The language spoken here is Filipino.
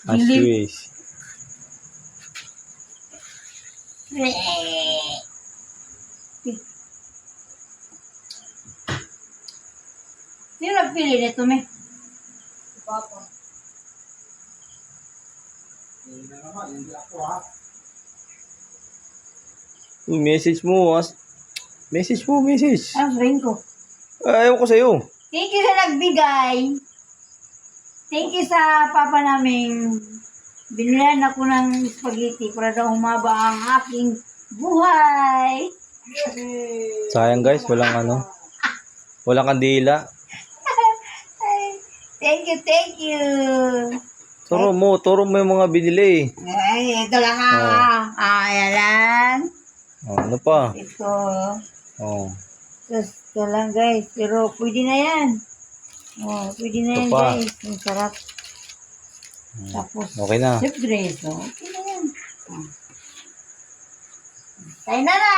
Aswish. Sino nagpili nito, me? Papa. Hindi na naman, hindi ako ha. Message mo. Message mo, message. Ano sabihin ko? Ayaw ko sa'yo. Thank you sa nagbigay. Thank you sa papa namin. Binilan ako ng spaghetti para daw humaba ang aking buhay. Sayang guys, walang kandila. Thank you. Turo mo yung mga binili. Ay, ito lang ha. Ayan lang. Ano pa? Ito. Oh. Ito lang guys. Pero pwede na yan. Pwede na Ito yan pa. guys. Ang sarap. Tapos, Okay na. soup dress. Okay na yan. Tayo na na.